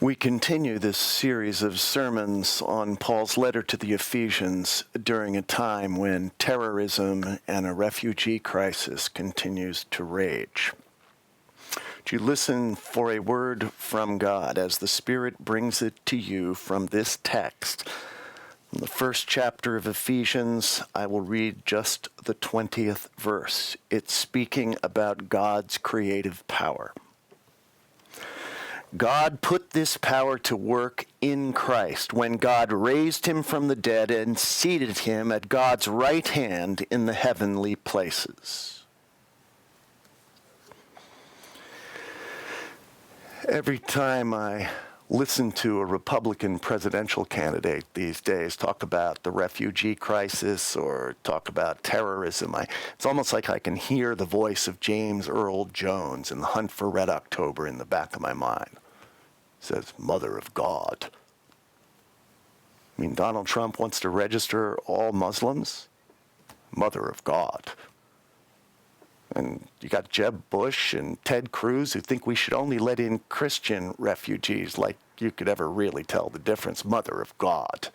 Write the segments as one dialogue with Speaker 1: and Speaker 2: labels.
Speaker 1: We continue this series of sermons on Paul's letter to the Ephesians during a time when terrorism and a refugee crisis continues to rage. Do you listen for a word from God as the Spirit brings it to you from this text? In the first chapter of Ephesians, I will read just the 20th verse. It's speaking about God's creative power. God put this power to work in Christ when God raised him from the dead and seated him at God's right hand in the heavenly places. Every time I listen to a Republican presidential candidate these days talk about the refugee crisis or talk about terrorism, it's almost like I can hear the voice of James Earl Jones in The Hunt for Red October in the back of my mind. It says, Mother of God. I mean, Donald Trump wants to register all Muslims? Mother of God. And you got Jeb Bush and Ted Cruz who think we should only let in Christian refugees, like you could ever really tell the difference. Mother of God.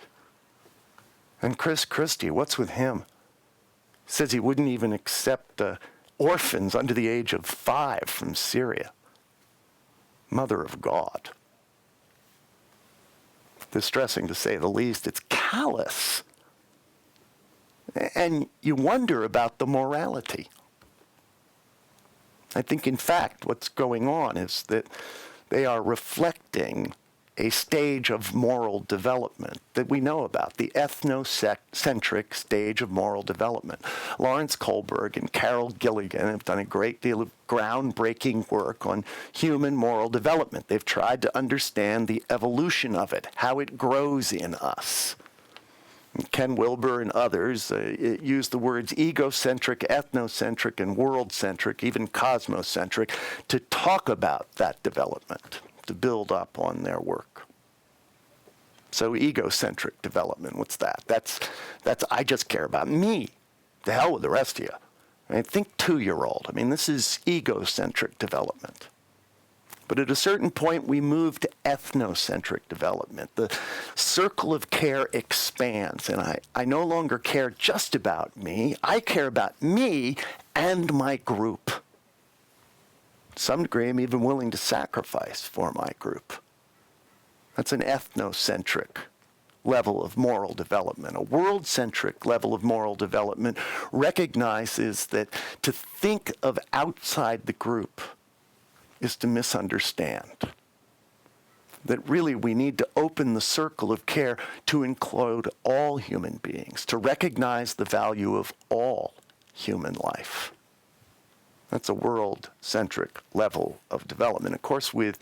Speaker 1: And Chris Christie, what's with him? Says he wouldn't even accept orphans under the age of 5 from Syria. Mother of God. Distressing to say the least. It's callous. And you wonder about the morality. I think, in fact, what's going on is that they are reflecting a stage of moral development that we know about, the ethnocentric stage of moral development. Lawrence Kohlberg and Carol Gilligan have done a great deal of groundbreaking work on human moral development. They've tried to understand the evolution of it, how it grows in us. Ken Wilber and others use the words egocentric, ethnocentric, and world-centric, even cosmocentric, to talk about that development, to build up on their work. So egocentric development, what's that? That's I just care about me. The hell with the rest of you. I mean, think 2-year-old. I mean, this is egocentric development. But at a certain point, we move to ethnocentric development. The circle of care expands, and I no longer care just about me. I care about me and my group. To some degree, I'm even willing to sacrifice for my group. That's an ethnocentric level of moral development. A world-centric level of moral development recognizes that to think of outside the group is to misunderstand. That really we need to open the circle of care to include all human beings, to recognize the value of all human life. That's a world-centric level of development. Of course, with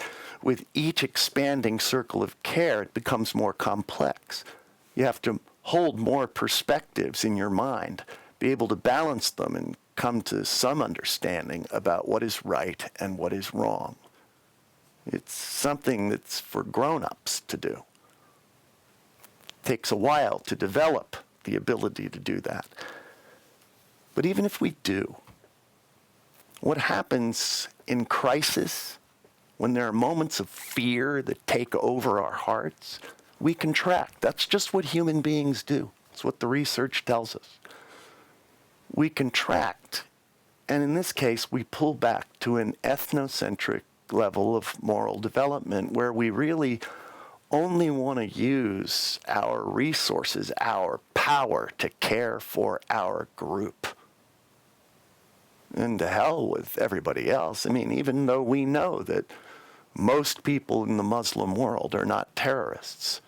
Speaker 1: each expanding circle of care, it becomes more complex. You have to hold more perspectives in your mind, be able to balance them and come to some understanding about what is right and what is wrong. It's something that's for grown-ups to do. It takes a while to develop the ability to do that. But even if we do, what happens in crisis, when there are moments of fear that take over our hearts, we contract. That's just what human beings do. It's what the research tells us. We contract, and in this case, we pull back to an ethnocentric level of moral development where we really only want to use our resources, our power to care for our group. And to hell with everybody else. I mean, even though we know that most people in the Muslim world are not terrorists,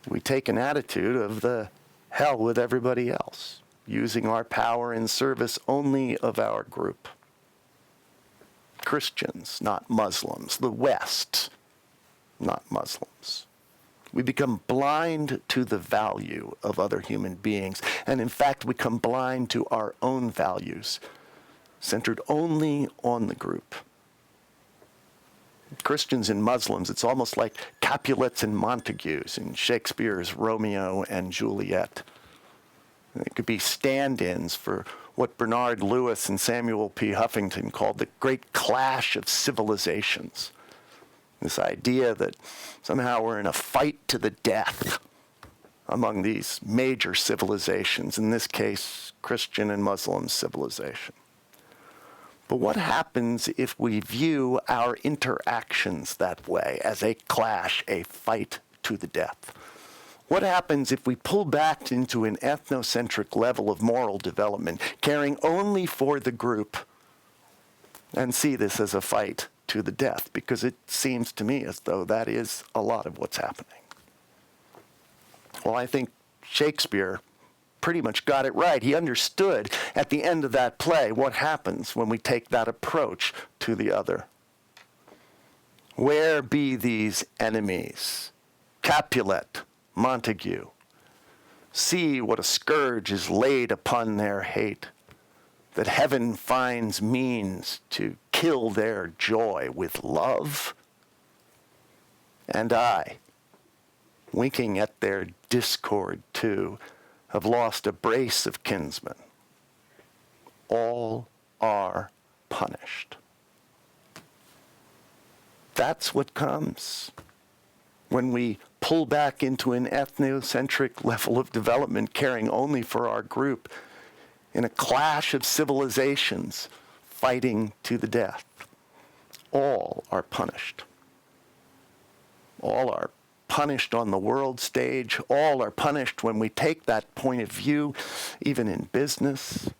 Speaker 1: we take an attitude of the hell with everybody else, using our power in service only of our group. Christians, not Muslims. The West, not Muslims. We become blind to the value of other human beings, and in fact, we become blind to our own values, centered only on the group. Christians and Muslims, it's almost like Capulets and Montagues in Shakespeare's Romeo and Juliet. It could be stand-ins for what Bernard Lewis and Samuel P. Huffington called the great clash of civilizations. This idea that somehow we're in a fight to the death among these major civilizations, in this case, Christian and Muslim civilization. But what happens if we view our interactions that way, as a clash, a fight to the death? What happens if we pull back into an ethnocentric level of moral development, caring only for the group, and see this as a fight to the death? Because it seems to me as though that is a lot of what's happening. Well, I think Shakespeare pretty much got it right. He understood at the end of that play what happens when we take that approach to the other. Where be these enemies? Capulet, Montague. See what a scourge is laid upon their hate, that heaven finds means to kill their joy with love. And I, winking at their discord too, have lost a brace of kinsmen. All are punished. That's what comes when we pull back into an ethnocentric level of development, caring only for our group, in a clash of civilizations, fighting to the death. All are punished. All are punished on the world stage. All are punished when we take that point of view, even in business.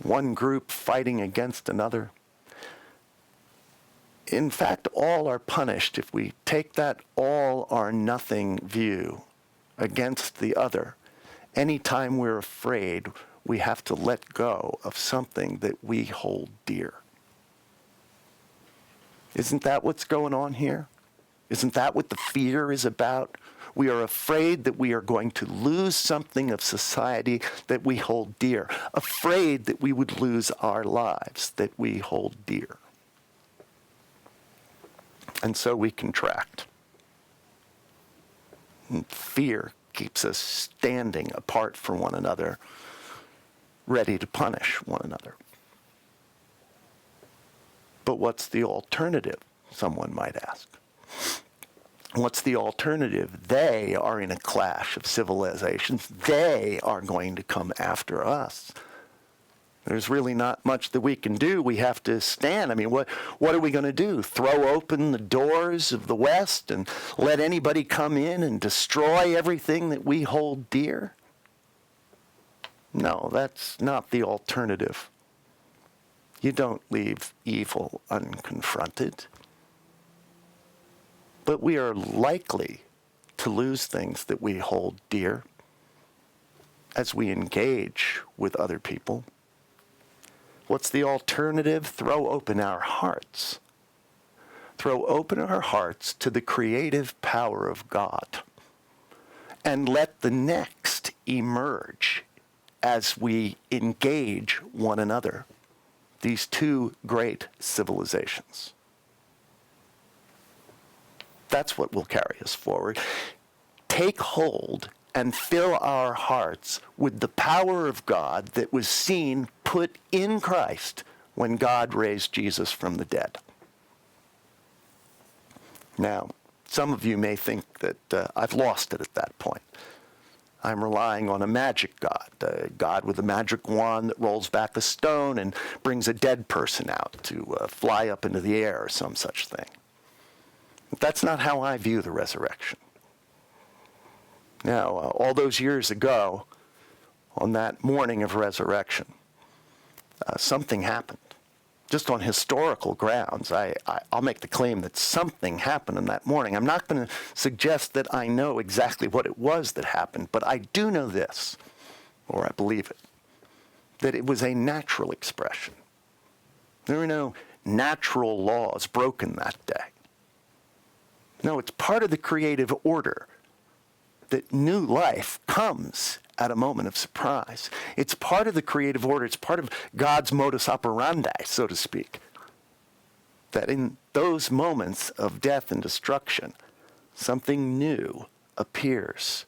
Speaker 1: One group fighting against another. In fact, all are punished if we take that all or nothing view against the other. Anytime we're afraid, we have to let go of something that we hold dear. Isn't that what's going on here? Isn't that what the fear is about? We are afraid that we are going to lose something of society that we hold dear, afraid that we would lose our lives that we hold dear. And so we contract. And fear keeps us standing apart from one another, ready to punish one another. But what's the alternative, someone might ask? What's the alternative? They are in a clash of civilizations. They are going to come after us. There's really not much that we can do. We have to stand. I mean, what are we going to do? Throw open the doors of the West and let anybody come in and destroy everything that we hold dear? No, that's not the alternative. You don't leave evil unconfronted. But we are likely to lose things that we hold dear as we engage with other people. What's the alternative? Throw open our hearts. Throw open our hearts to the creative power of God. And let the next emerge as we engage one another. These two great civilizations. That's what will carry us forward. Take hold and fill our hearts with the power of God that was seen, put in Christ, when God raised Jesus from the dead. Now, some of you may think that I've lost it at that point. I'm relying on a magic God, a God with a magic wand that rolls back a stone and brings a dead person out to fly up into the air or some such thing. But that's not how I view the resurrection. Now, all those years ago, on that morning of resurrection, something happened. Just on historical grounds, I'll make the claim that something happened on that morning. I'm not going to suggest that I know exactly what it was that happened, but I do know this, or I believe it, that it was a natural expression. There were no natural laws broken that day. No, it's part of the creative order that new life comes at a moment of surprise. It's part of the creative order. It's part of God's modus operandi, so to speak, that in those moments of death and destruction, something new appears.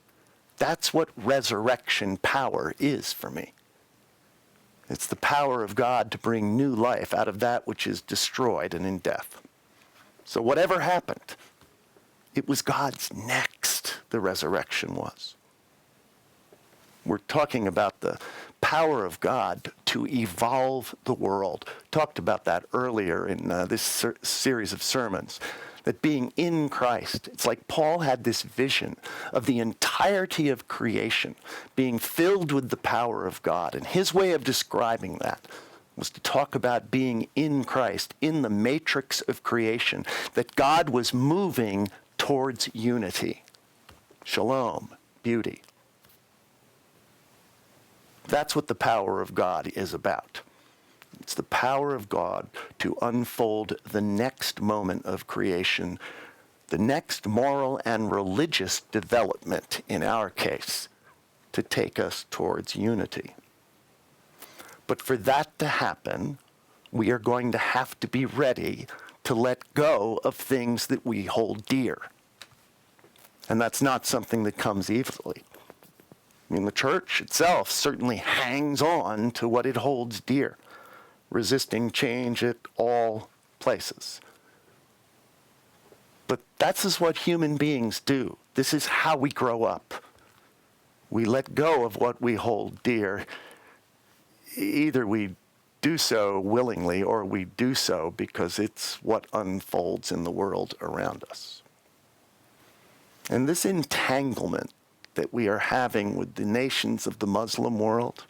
Speaker 1: That's what resurrection power is for me. It's the power of God to bring new life out of that which is destroyed and in death. So whatever happened, it was God's next, the resurrection was. We're talking about the power of God to evolve the world. Talked about that earlier in this series of sermons, that being in Christ, it's like Paul had this vision of the entirety of creation being filled with the power of God. And his way of describing that was to talk about being in Christ, in the matrix of creation, that God was moving towards unity, shalom, beauty. That's what the power of God is about. It's the power of God to unfold the next moment of creation, the next moral and religious development, in our case, to take us towards unity. But for that to happen, we are going to have to be ready to let go of things that we hold dear. And that's not something that comes easily. I mean, the church itself certainly hangs on to what it holds dear, resisting change at all places. But that's just what human beings do. This is how we grow up. We let go of what we hold dear. Either we do so willingly or we do so because it's what unfolds in the world around us. And this entanglement that we are having with the nations of the Muslim world,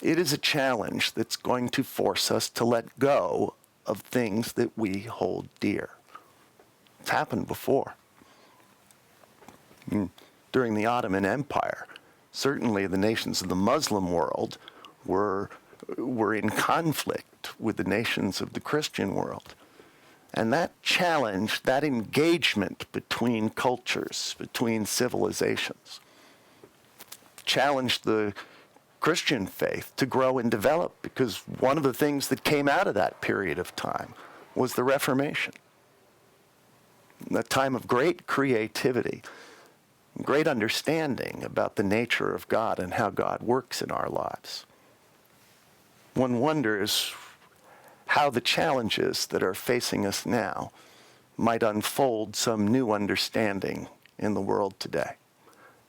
Speaker 1: it is a challenge that's going to force us to let go of things that we hold dear. It's happened before. During the Ottoman Empire, certainly the nations of the Muslim world were in conflict with the nations of the Christian world. And that challenge, that engagement between cultures, between civilizations, challenged the Christian faith to grow and develop, because one of the things that came out of that period of time was the Reformation. A time of great creativity, great understanding about the nature of God and how God works in our lives. One wonders how the challenges that are facing us now might unfold some new understanding in the world today,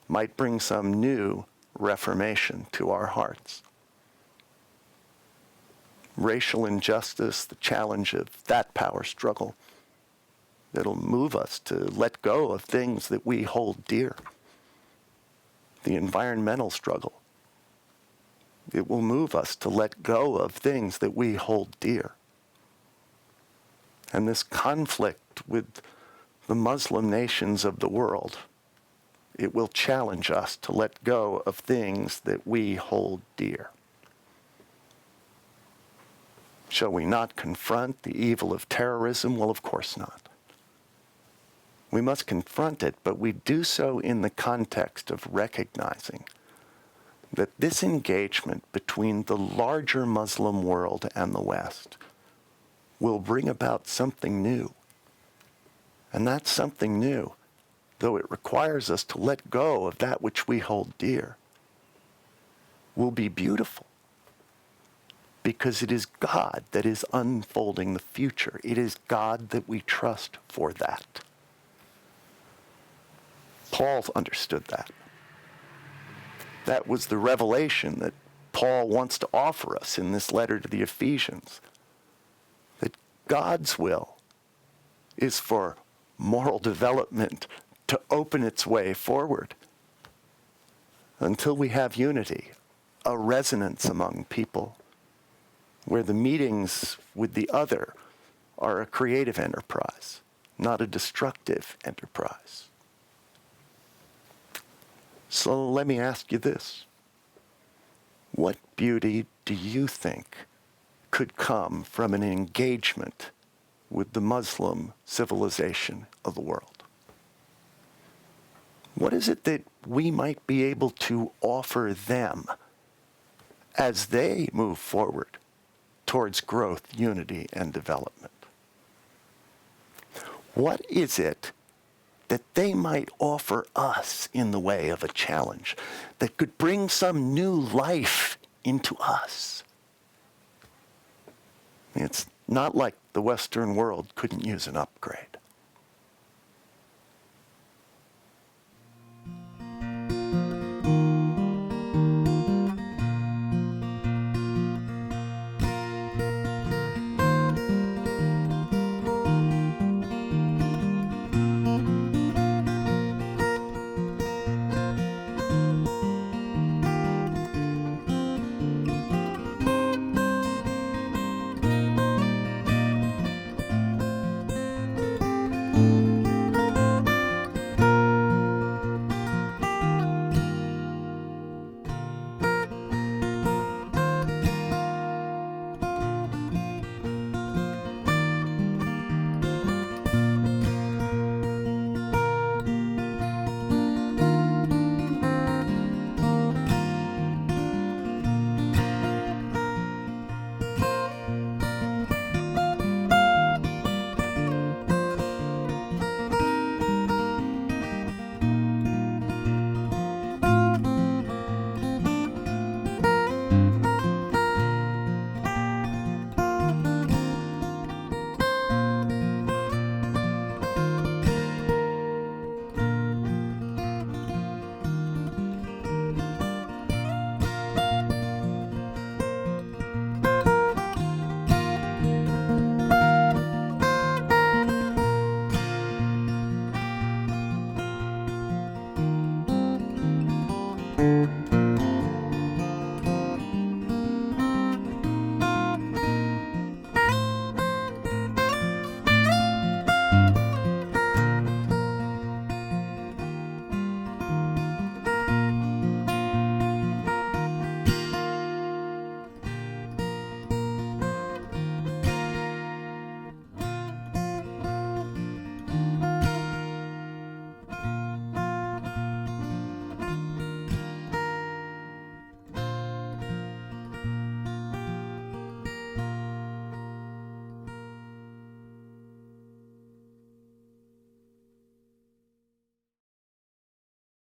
Speaker 1: might bring some new reformation to our hearts. Racial injustice, the challenge of that power struggle, that'll move us to let go of things that we hold dear. The environmental struggle, it will move us to let go of things that we hold dear. And this conflict with the Muslim nations of the world, it will challenge us to let go of things that we hold dear. Shall we not confront the evil of terrorism? Well, of course not. We must confront it, but we do so in the context of recognizing that this engagement between the larger Muslim world and the West will bring about something new. And that something new, though it requires us to let go of that which we hold dear, will be beautiful. Because it is God that is unfolding the future. It is God that we trust for that. Paul understood that. That was the revelation that Paul wants to offer us in this letter to the Ephesians. That God's will is for moral development to open its way forward until we have unity, a resonance among people, where the meetings with the other are a creative enterprise, not a destructive enterprise. So let me ask you this. What beauty do you think could come from an engagement with the Muslim civilization of the world? What is it that we might be able to offer them as they move forward towards growth, unity, and development? What is it that they might offer us in the way of a challenge that could bring some new life into us? It's not like the the Western world couldn't use an upgrade.